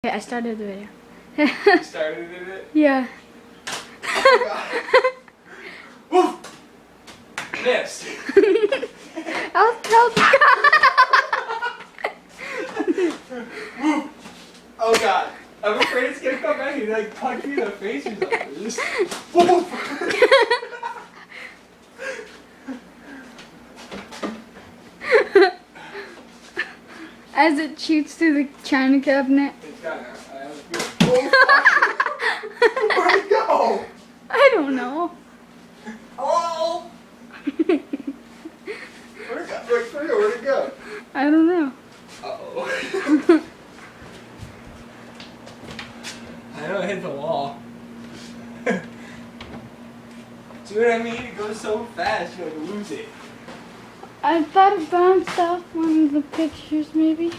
Okay, I started the video. You started it? Yeah. Oh god. Woo! Missed. Woo! Oh god. I'm afraid it's gonna come back and like punch me in the face or something. Just woo! As it shoots through the china cabinet. It's got where'd it go? I don't know. Oh! Where'd it go? Where'd it go? I don't know. Uh-oh. I know it hit the wall. See what I mean? It goes so fast, you like lose it. I thought it bounced off one of the pictures, maybe.